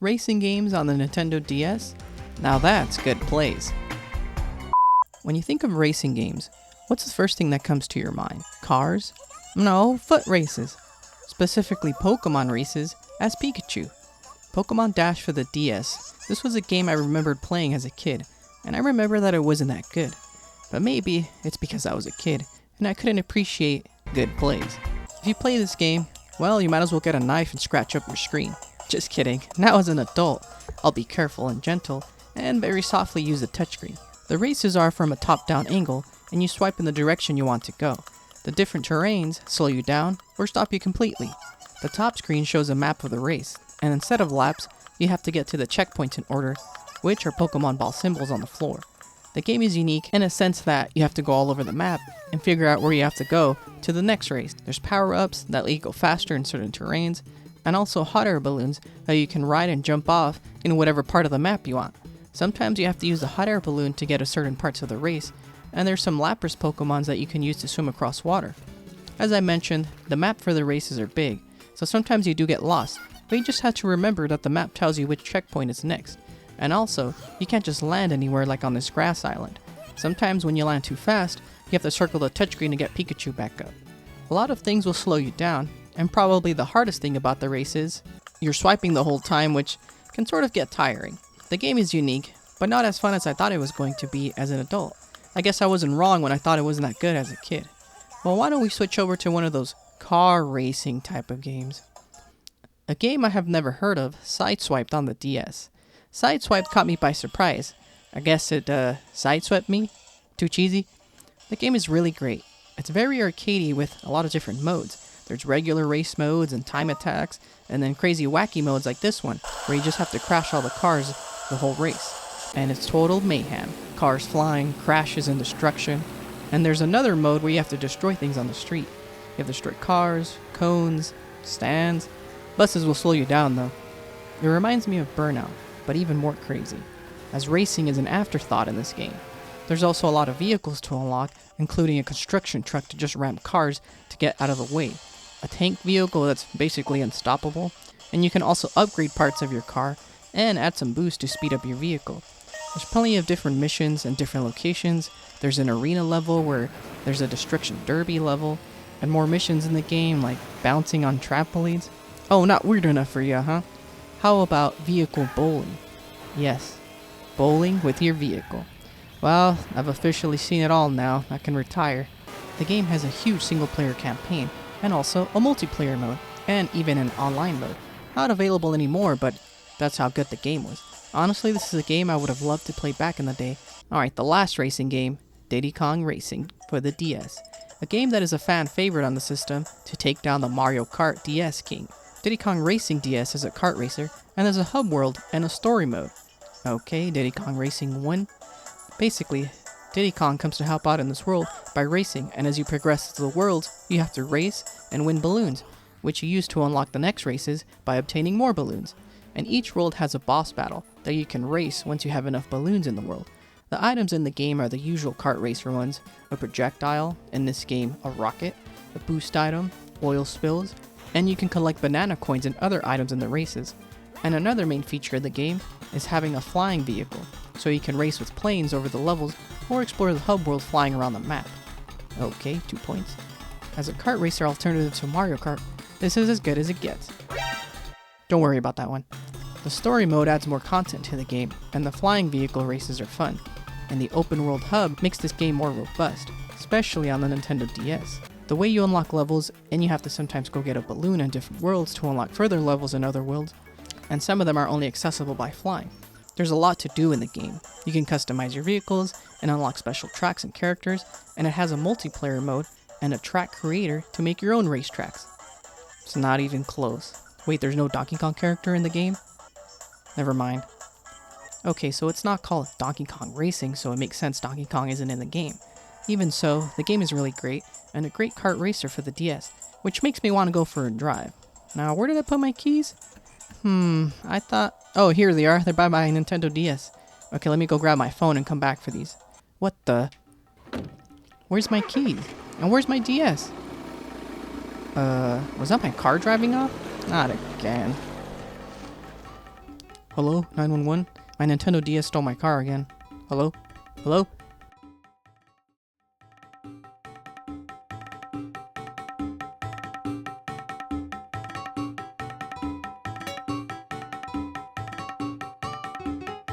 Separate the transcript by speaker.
Speaker 1: Racing games on the Nintendo DS? Now that's good plays. When you think of racing games, what's the first thing that comes to your mind? Cars? No, foot races. Specifically Pokemon races as Pikachu. Pokemon Dash for the DS. This was a game I remembered playing as a kid, and I remember that it wasn't that good. But maybe it's because I was a kid, and I couldn't appreciate good plays. If you play this game, well, you might as well get a knife and scratch up your screen. Just kidding. Now as an adult, I'll be careful and gentle, and very softly use the touchscreen. The races are from a top-down angle, and you swipe in the direction you want to go. The different terrains slow you down or stop you completely. The top screen shows a map of the race, and instead of laps, you have to get to the checkpoints in order, which are Pokemon ball symbols on the floor. The game is unique in a sense that you have to go all over the map and figure out where you have to go to the next race. There's power-ups that let you go faster in certain terrains, and also hot air balloons that you can ride and jump off in whatever part of the map you want. Sometimes you have to use the hot air balloon to get to certain parts of the race, and there's some Lapras Pokemons that you can use to swim across water. As I mentioned, the map for the races are big, so sometimes you do get lost, but you just have to remember that the map tells you which checkpoint is next. And also, you can't just land anywhere like on this grass island. Sometimes when you land too fast, you have to circle the touchscreen to get Pikachu back up. A lot of things will slow you down, and probably the hardest thing about the race is you're swiping the whole time, which can sort of get tiring. The game is unique, but not as fun as I thought it was going to be as an adult. I guess I wasn't wrong when I thought it wasn't that good as a kid. Well, why don't we switch over to one of those car racing type of games? A game I have never heard of, Sideswiped on the DS. Sideswiped caught me by surprise. I guess it sideswept me? Too cheesy? The game is really great. It's very arcadey with a lot of different modes. There's regular race modes and time attacks, and then crazy wacky modes like this one, where you just have to crash all the cars the whole race. And it's total mayhem. Cars flying, crashes and destruction. And there's another mode where you have to destroy things on the street. You have to destroy cars, cones, stands. Buses will slow you down though. It reminds me of Burnout, but even more crazy, as racing is an afterthought in this game. There's also a lot of vehicles to unlock, including a construction truck to just ram cars to get out of the way, a tank vehicle that's basically unstoppable, and you can also upgrade parts of your car and add some boost to speed up your vehicle. There's plenty of different missions and different locations. There's an arena level where there's a destruction derby level, and more missions in the game like bouncing on trampolines. Oh, not weird enough for you, huh? How about vehicle bowling? Yes, bowling with your vehicle. Well, I've officially seen it all now. I can retire. The game has a huge single-player campaign, and also a multiplayer mode, and even an online mode. Not available anymore, but that's how good the game was. Honestly, this is a game I would have loved to play back in the day. Alright, the last racing game, Diddy Kong Racing for the DS. A game that is a fan favorite on the system to take down the Mario Kart DS king. Diddy Kong Racing DS is a kart racer, and there's a hub world and a story mode. Okay, Diddy Kong Racing 1. Basically, Diddy Kong comes to help out in this world by racing, and as you progress through the worlds, you have to race and win balloons, which you use to unlock the next races by obtaining more balloons. And each world has a boss battle that you can race once you have enough balloons in the world. The items in the game are the usual kart racer ones: a projectile, in this game a rocket, a boost item, oil spills, and you can collect banana coins and other items in the races. And another main feature of the game is having a flying vehicle, so you can race with planes over the levels or explore the hub world flying around the map. Okay, 2 points. As a kart racer alternative to Mario Kart, this is as good as it gets. Don't worry about that one. The story mode adds more content to the game, and the flying vehicle races are fun. And the open world hub makes this game more robust, especially on the Nintendo DS. The way you unlock levels, and you have to sometimes go get a balloon in different worlds to unlock further levels in other worlds, and some of them are only accessible by flying. There's a lot to do in the game. You can customize your vehicles and unlock special tracks and characters, and it has a multiplayer mode and a track creator to make your own racetracks. It's not even close. Wait, there's no Donkey Kong character in the game? Never mind. Okay, so it's not called Donkey Kong Racing, so it makes sense Donkey Kong isn't in the game. Even so, the game is really great, and a great kart racer for the DS, which makes me want to go for a drive. Now, where did I put my keys? I thought... Oh, here they are. They're by my Nintendo DS. Okay, let me go grab my phone and come back for these. What the... Where's my keys? And where's my DS? Was that my car driving off? Not again. Hello? 911? My Nintendo DS stole my car again. Hello? Hello?